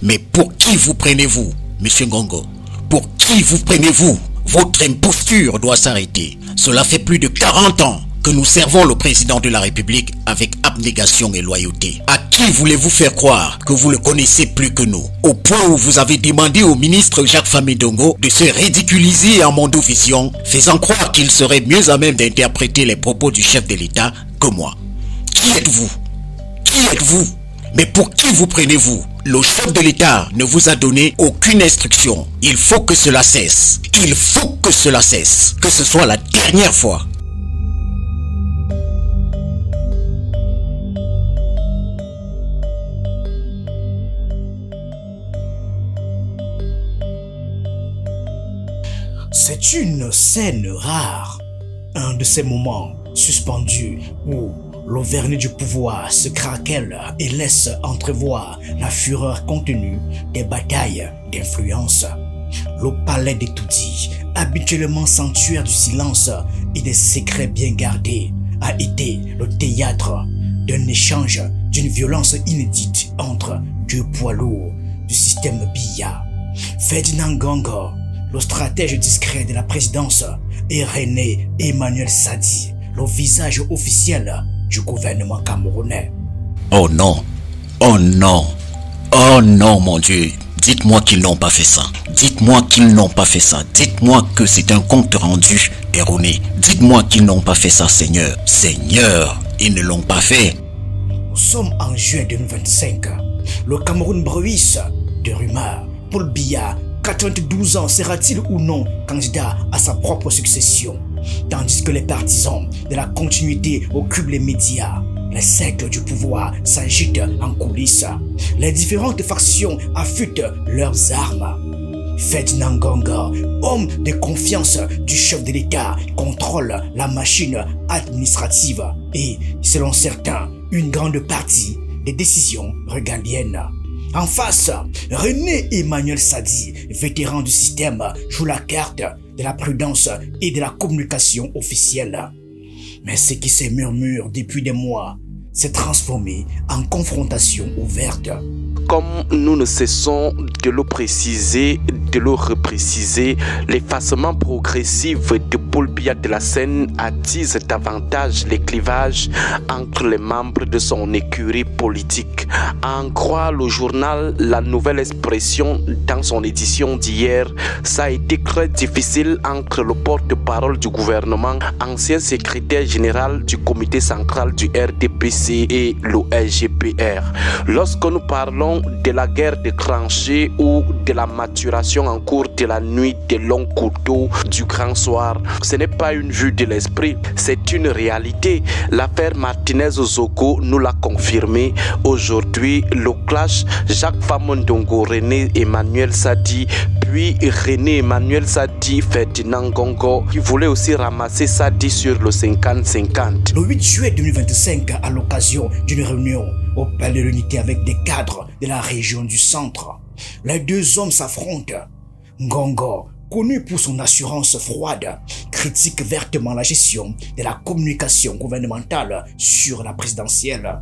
Mais pour qui vous prenez-vous, Monsieur Ngongo? Pour qui vous prenez-vous? Votre imposture doit s'arrêter. Cela fait plus de 40 ans que nous servons le président de la République avec abnégation et loyauté. À qui voulez-vous faire croire que vous le connaissez plus que nous? Au point où vous avez demandé au ministre Jacques Famé-Ndongo de se ridiculiser en mondovision, faisant croire qu'il serait mieux à même d'interpréter les propos du chef de l'État que moi. Qui êtes-vous? Qui êtes-vous? Mais pour qui vous prenez-vous? Le chef de l'État ne vous a donné aucune instruction. Il faut que cela cesse. Il faut que cela cesse. Que ce soit la dernière fois. C'est une scène rare, un de ces moments suspendus où l'auvergne du pouvoir se craquelle et laisse entrevoir la fureur contenue des batailles d'influence. Le palais d'Etoudi, habituellement sanctuaire du silence et des secrets bien gardés, a été le théâtre d'un échange d'une violence inédite entre deux poids lourds du système Biya. Ferdinand Ngongo, le stratège discret de la présidence, et René Emmanuel Sadi, le visage officiel du gouvernement camerounais. Oh non, oh non, oh non mon Dieu, dites-moi qu'ils n'ont pas fait ça. Dites-moi qu'ils n'ont pas fait ça. Dites-moi que c'est un compte rendu erroné. Dites-moi qu'ils n'ont pas fait ça, Seigneur. Seigneur, ils ne l'ont pas fait. Nous sommes en juin 2025. Le Cameroun bruisse de rumeurs. Paul Biya, 92 ans, sera-t-il ou non candidat à sa propre succession? Tandis que les partisans de la continuité occupent les médias, les sectes du pouvoir s'agitent en coulisses. Les différentes factions affûtent leurs armes. Ferdinand Ngongo, homme de confiance du chef de l'État, contrôle la machine administrative et, selon certains, une grande partie des décisions régaliennes. En face, René Emmanuel Sadi, vétéran du système, joue la carte de la prudence et de la communication officielle. Mais ce qui se murmure depuis des mois s'est transformé en confrontation ouverte. Comme nous ne cessons de le préciser, de le repréciser, l'effacement progressif de Paul Biya de la scène attise davantage les clivages entre les membres de son écurie politique. À en croire le journal La Nouvelle Expression dans son édition d'hier, ça a été très difficile entre le porte-parole du gouvernement, ancien secrétaire général du comité central du RDPC et le SGPR. Lorsque nous parlons de la guerre de tranchées ou de la maturation en cours de la nuit des longs couteaux du grand soir, ce n'est pas une vue de l'esprit, c'est une réalité. L'affaire Martinez-Zogo nous l'a confirmé. Aujourd'hui, le clash Jacques Famé-Ndongo, René Emmanuel Sadi, puis René Emmanuel Sadi, Ferdinand Ngongo, qui voulait aussi ramasser Sadi sur le 50-50. Le 8 juillet 2025, à l'occasion d'une réunion au Palais de l'Unité avec des cadres de la région du centre, les deux hommes s'affrontent. Ngongo, connu pour son assurance froide, critique vertement la gestion de la communication gouvernementale sur la présidentielle.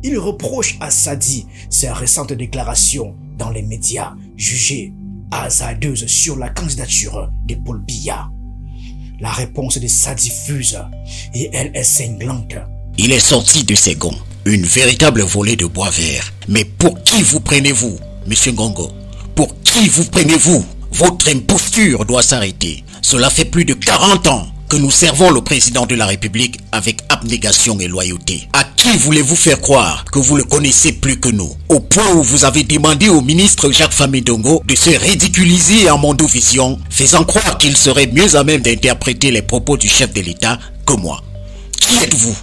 Il reproche à Sadi ses récentes déclarations dans les médias jugées hasardeuses sur la candidature de Paul Biya. La réponse de Sadi fuse et elle est cinglante. Il est sorti de ses gonds, une véritable volée de bois vert. Mais pour qui vous prenez-vous, Monsieur Ngongo? Pour qui vous prenez-vous? Votre imposture doit s'arrêter. Cela fait plus de 40 ans que nous servons le président de la République avec abnégation et loyauté. À qui voulez-vous faire croire que vous le connaissez plus que nous? Au point où vous avez demandé au ministre Jacques Famé-Ndongo de se ridiculiser en mondovision, faisant croire qu'il serait mieux à même d'interpréter les propos du chef de l'État que moi. Qui êtes-vous?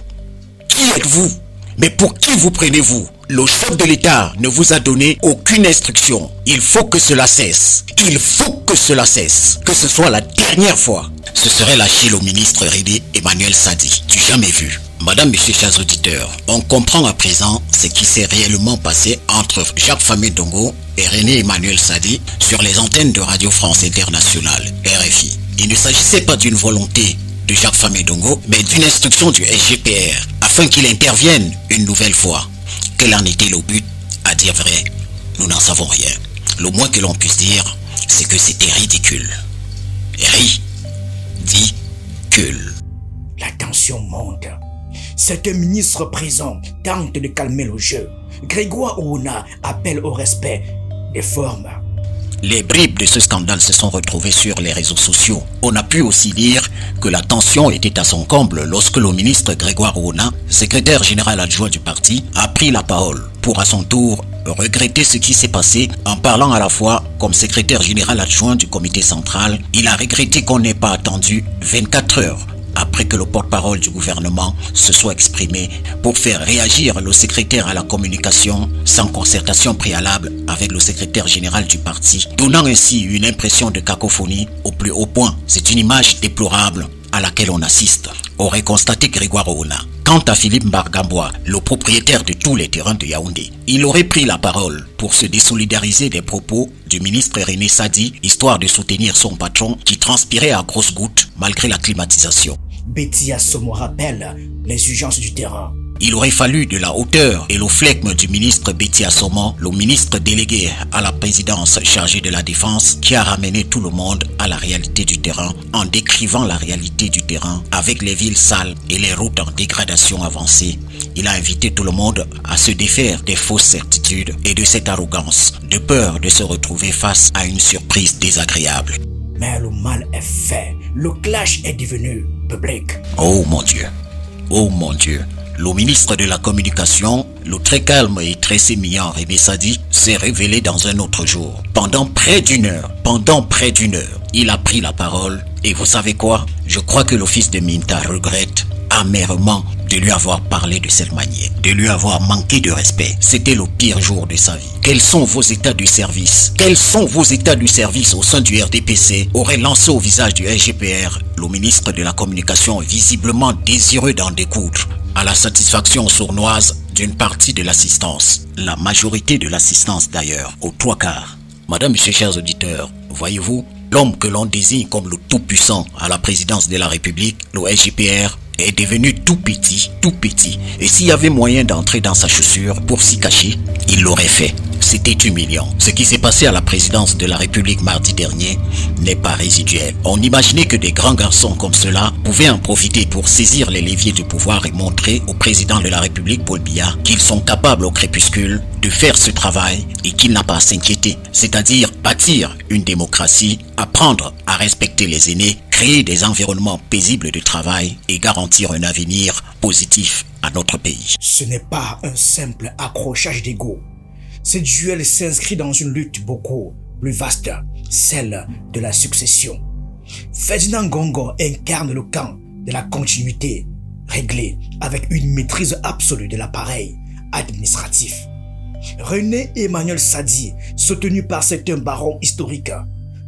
Qui êtes-vous? Mais pour qui vous prenez-vous? Le chef de l'État ne vous a donné aucune instruction. Il faut que cela cesse. Il faut que cela cesse. Que ce soit la dernière fois. Ce serait lâcher le ministre René Emmanuel Sadi. Du jamais vu. Madame, Monsieur, chers auditeurs, on comprend à présent ce qui s'est réellement passé entre Jacques Famé-Ndongo et René Emmanuel Sadi sur les antennes de Radio France Internationale, RFI. Il ne s'agissait pas d'une volonté de Jacques Famé-Ndongo, mais d'une instruction du SGPR, afin qu'il intervienne une nouvelle fois. Quel en était le but? À dire vrai, nous n'en savons rien. Le moins que l'on puisse dire, c'est que c'était ridicule. Ridicule. La tension monte. Certains ministres présents tentent de calmer le jeu. Grégoire Ouna appelle au respect des formes. Les bribes de ce scandale se sont retrouvées sur les réseaux sociaux. On a pu aussi lire que la tension était à son comble lorsque le ministre Grégoire Ouna, secrétaire général adjoint du parti, a pris la parole pour à son tour regretter ce qui s'est passé en parlant à la fois comme secrétaire général adjoint du comité central. Il a regretté qu'on n'ait pas attendu 24 heures après que le porte-parole du gouvernement se soit exprimé pour faire réagir le secrétaire à la communication sans concertation préalable avec le secrétaire général du parti, donnant ainsi une impression de cacophonie au plus haut point. C'est une image déplorable à laquelle on assiste, aurait constaté Grégoire Ouna. Quant à Philippe Mbargambois, le propriétaire de tous les terrains de Yaoundé, il aurait pris la parole pour se désolidariser des propos du ministre René Sadi, histoire de soutenir son patron qui transpirait à grosses gouttes malgré la climatisation. Betty Assomo rappelle les urgences du terrain. Il aurait fallu de la hauteur et le flegme du ministre Betty Assomo, le ministre délégué à la présidence chargé de la défense, qui a ramené tout le monde à la réalité du terrain en décrivant la réalité du terrain avec les villes sales et les routes en dégradation avancée. Il a invité tout le monde à se défaire des fausses certitudes et de cette arrogance, de peur de se retrouver face à une surprise désagréable. Mais le mal est fait. Le clash est devenu public. Oh mon Dieu. Oh mon Dieu. Le ministre de la Communication, le très calme et très sémillant René Sadi, s'est révélé dans un autre jour. Pendant près d'une heure, il a pris la parole. Et vous savez quoi? Je crois que l'office de Minta regrette amèrement de lui avoir parlé de cette manière, de lui avoir manqué de respect. C'était le pire jour de sa vie. Quels sont vos états de service? Quels sont vos états de service au sein du RDPC? Aurait lancé au visage du SGPR le ministre de la Communication, visiblement désireux d'en découdre, à la satisfaction sournoise d'une partie de l'assistance. La majorité de l'assistance d'ailleurs, aux 3/4. Madame, messieurs, chers auditeurs, voyez-vous, l'homme que l'on désigne comme le tout-puissant à la présidence de la République, le SGPR, est devenu tout petit. Et s'il y avait moyen d'entrer dans sa chaussure pour s'y cacher, il l'aurait fait. C'était humiliant. Ce qui s'est passé à la présidence de la République mardi dernier n'est pas résiduel. On imaginait que des grands garçons comme ceux-là pouvaient en profiter pour saisir les leviers du pouvoir et montrer au président de la République, Paul Biya, qu'ils sont capables au crépuscule de faire ce travail et qu'il n'a pas à s'inquiéter. C'est-à-dire bâtir une démocratie, apprendre à respecter les aînés, créer des environnements paisibles de travail et garantir un avenir positif à notre pays. Ce n'est pas un simple accrochage d'ego. Ce duel s'inscrit dans une lutte beaucoup plus vaste, celle de la succession. Ferdinand Ngongo incarne le camp de la continuité, réglé avec une maîtrise absolue de l'appareil administratif. René Emmanuel Sadi, soutenu par certains barons historiques,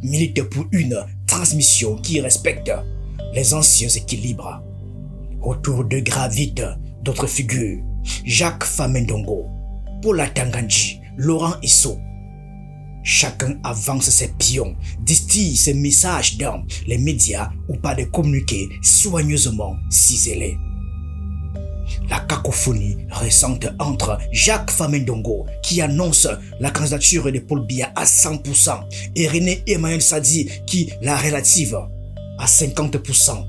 milite pour une transmission qui respecte les anciens équilibres. Autour de gravitent d'autres figures, Jacques Famendongo, Paul Atangandji, Laurent Isso. Chacun avance ses pions, distille ses messages dans les médias ou par des communiqués soigneusement ciselés. La cacophonie récente entre Jacques Famendongo, qui annonce la candidature de Paul Biya à 100%, et René Emmanuel Sadi, qui la relative à 50%,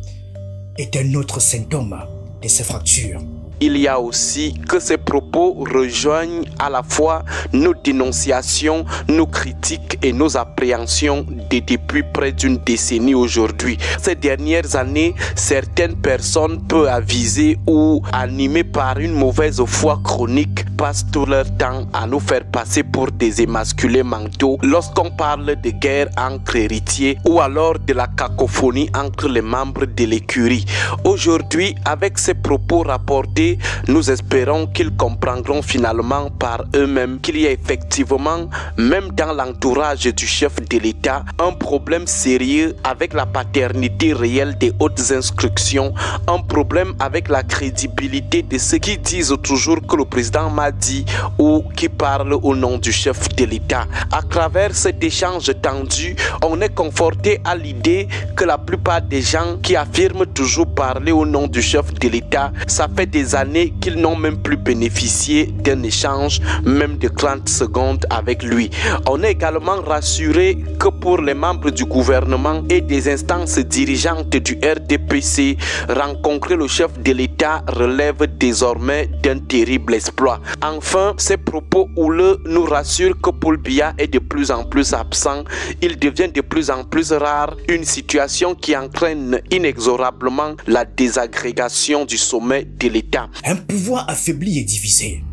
est un autre symptôme de ces fractures. Il y a aussi que ces propos rejoignent à la fois nos dénonciations, nos critiques et nos appréhensions depuis près d'une décennie aujourd'hui. Ces dernières années, certaines personnes peu avisées ou animées par une mauvaise foi chronique passent tout leur temps à nous faire passer pour des émasculés mentaux lorsqu'on parle de guerre entre héritiers ou alors de la cacophonie entre les membres de l'écurie. Aujourd'hui, avec ces propos rapportés, nous espérons qu'ils comprendront finalement par eux-mêmes qu'il y a effectivement, même dans l'entourage du chef de l'État, un problème sérieux avec la paternité réelle des hautes instructions, un problème avec la crédibilité de ceux qui disent toujours que le président Sadi ou qui parle au nom du chef de l'État. À travers cet échange tendu, on est conforté à l'idée que la plupart des gens qui affirment toujours parler au nom du chef de l'État, ça fait des années qu'ils n'ont même plus bénéficié d'un échange, même de 30 secondes avec lui. On est également rassuré que pour les membres du gouvernement et des instances dirigeantes du RDPC, rencontrer le chef de l'État relève désormais d'un terrible exploit. Enfin, ces propos houleux nous rassurent que Paul Biya est de plus en plus absent. Il devient de plus en plus rare, une situation qui entraîne inexorablement la désagrégation du sommet de l'État. Un pouvoir affaibli et divisé.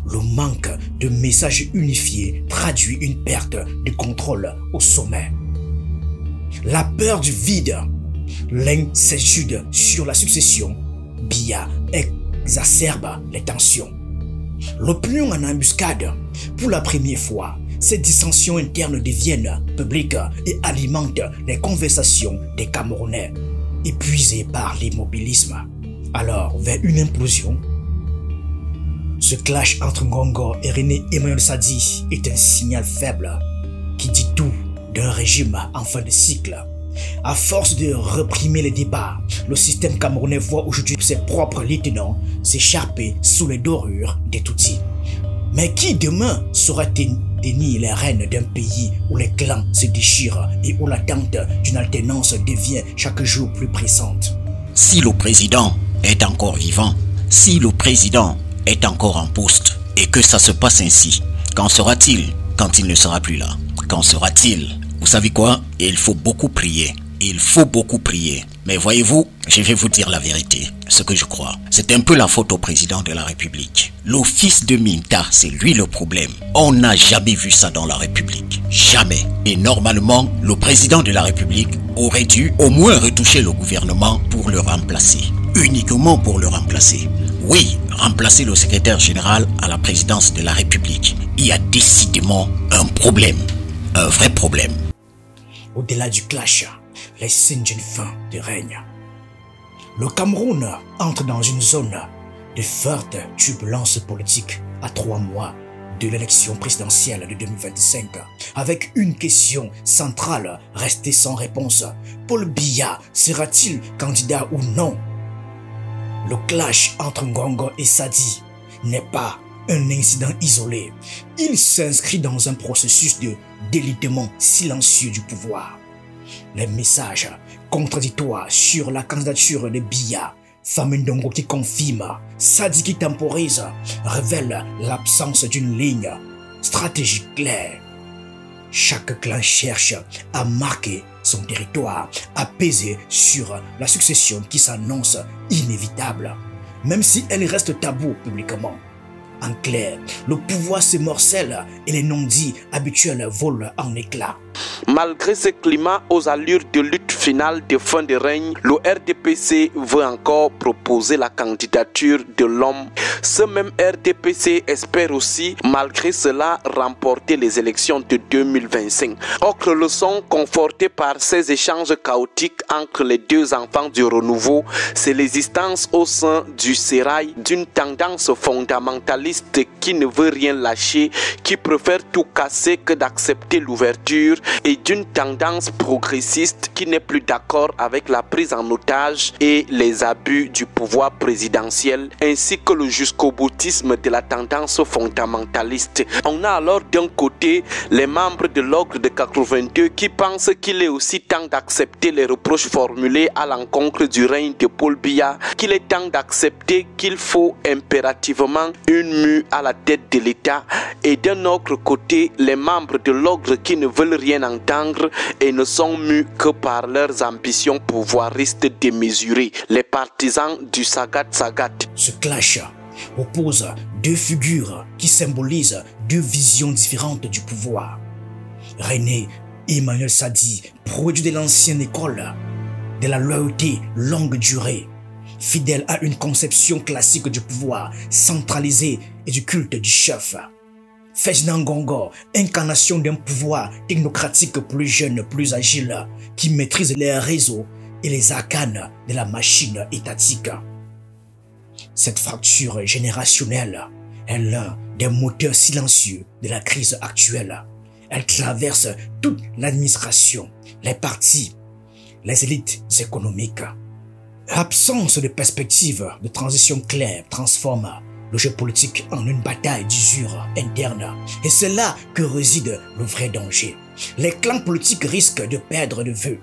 Le manque de messages unifiés traduit une perte de contrôle au sommet. La peur du vide, l'incertitude sur la succession, Biya exacerbe les tensions. L'opinion en embuscade. Pour la première fois, ces dissensions internes deviennent publiques et alimentent les conversations des Camerounais, épuisés par l'immobilisme. Alors, vers une implosion, ce clash entre Ngongo et René Emmanuel Sadi est un signal faible qui dit tout d'un régime en fin de cycle. À force de réprimer les débats, le système camerounais voit aujourd'hui ses propres lieutenants s'échapper sous les dorures des Tutsis. Mais qui demain saura tenir les rênes d'un pays où les clans se déchirent et où l'attente d'une alternance devient chaque jour plus pressante? Si le président est encore vivant, si le président est encore en poste et que ça se passe ainsi, qu'en sera-t-il quand il ne sera plus là? Qu'en sera-t-il? Vous savez quoi? Il faut beaucoup prier. Il faut beaucoup prier. Mais voyez-vous, je vais vous dire la vérité, ce que je crois. C'est un peu la faute au président de la République. Le fils de Minta, c'est lui le problème. On n'a jamais vu ça dans la République. Jamais. Et normalement, le président de la République aurait dû au moins retoucher le gouvernement pour le remplacer. Uniquement pour le remplacer. Oui, remplacer le secrétaire général à la présidence de la République. Il y a décidément un problème. Un vrai problème. Au-delà du clash, les signes d'une fin de règne. Le Cameroun entre dans une zone de forte turbulence politique à 3 mois de l'élection présidentielle de 2025, avec une question centrale restée sans réponse. Paul Biya sera-t-il candidat ou non? Le clash entre Ngongo et Sadi n'est pas un incident isolé. Il s'inscrit dans un processus de délitement silencieux du pouvoir. Les messages contradictoires sur la candidature de Biya, Famine Ndongo qui confirme, Sadi qui temporise, révèlent l'absence d'une ligne stratégique claire. Chaque clan cherche à marquer son territoire, à peser sur la succession qui s'annonce inévitable, même si elle reste tabou publiquement. En clair, le pouvoir se morcelle et les non-dits habituels volent en éclats. Malgré ce climat aux allures de lutte finale de fin de règne, le RDPC veut encore proposer la candidature de l'homme. Ce même RDPC espère aussi, malgré cela, remporter les élections de 2025. Autre leçon confortée par ces échanges chaotiques entre les deux enfants du renouveau, c'est l'existence au sein du sérail d'une tendance fondamentaliste qui ne veut rien lâcher, qui préfère tout casser que d'accepter l'ouverture, et d'une tendance progressiste qui n'est plus d'accord avec la prise en otage et les abus du pouvoir présidentiel, ainsi que le jusqu'au-boutisme de la tendance fondamentaliste. On a alors d'un côté les membres de l'Ogre de 82 qui pensent qu'il est aussi temps d'accepter les reproches formulés à l'encontre du règne de Paul Biya, qu'il est temps d'accepter qu'il faut impérativement une mue à la tête de l'État, et d'un autre côté les membres de l'Ogre qui ne veulent rien entendre et ne sont mus que par leurs ambitions pouvoiristes démesurées, les partisans du Sagat. Ce clash oppose deux figures qui symbolisent deux visions différentes du pouvoir. René Emmanuel Sadi, produit de l'ancienne école, de la loyauté longue durée, fidèle à une conception classique du pouvoir centralisé et du culte du chef. Ferdinand Ngongo, incarnation d'un pouvoir technocratique plus jeune, plus agile, qui maîtrise les réseaux et les arcanes de la machine étatique. Cette fracture générationnelle est l'un des moteurs silencieux de la crise actuelle. Elle traverse toute l'administration, les partis, les élites économiques. L'absence de perspective de transition claire transforme le jeu politique en une bataille d'usure interne. Et c'est là que réside le vrai danger. Les clans politiques risquent de perdre de vue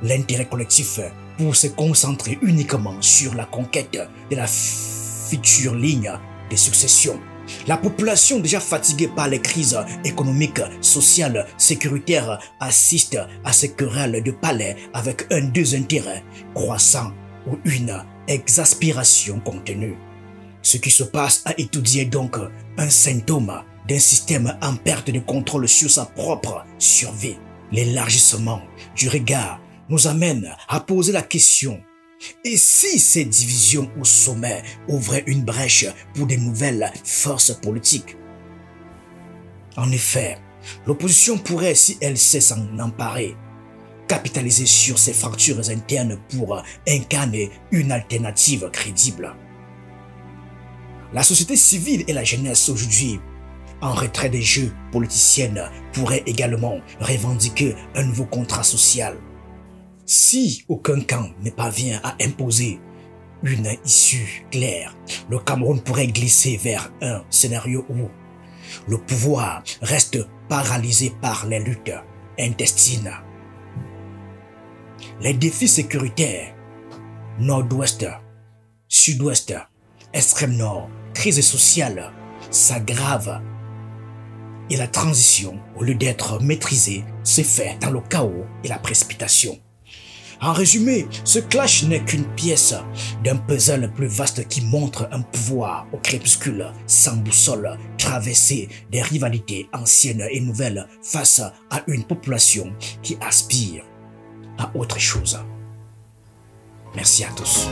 l'intérêt collectif pour se concentrer uniquement sur la conquête de la future ligne de succession. La population déjà fatiguée par les crises économiques, sociales, sécuritaires assiste à ces querelles de palais avec un désintérêt croissant ou une exaspération contenue. Ce qui se passe à étudier donc un symptôme d'un système en perte de contrôle sur sa propre survie. L'élargissement du regard nous amène à poser la question: et si ces divisions au sommet ouvraient une brèche pour de nouvelles forces politiques? En effet, l'opposition pourrait, si elle sait s'en emparer, capitaliser sur ces fractures internes pour incarner une alternative crédible. La société civile et la jeunesse aujourd'hui, en retrait des jeux politiciennes, pourraient également revendiquer un nouveau contrat social. Si aucun camp ne parvient à imposer une issue claire, le Cameroun pourrait glisser vers un scénario où le pouvoir reste paralysé par les luttes intestines. Les défis sécuritaires, nord-ouest, sud-ouest, extrême nord, crise sociale s'aggravent et la transition, au lieu d'être maîtrisée, se fait dans le chaos et la précipitation. En résumé, ce clash n'est qu'une pièce d'un puzzle plus vaste qui montre un pouvoir au crépuscule, sans boussole, traversé des rivalités anciennes et nouvelles face à une population qui aspire à autre chose. Merci à tous.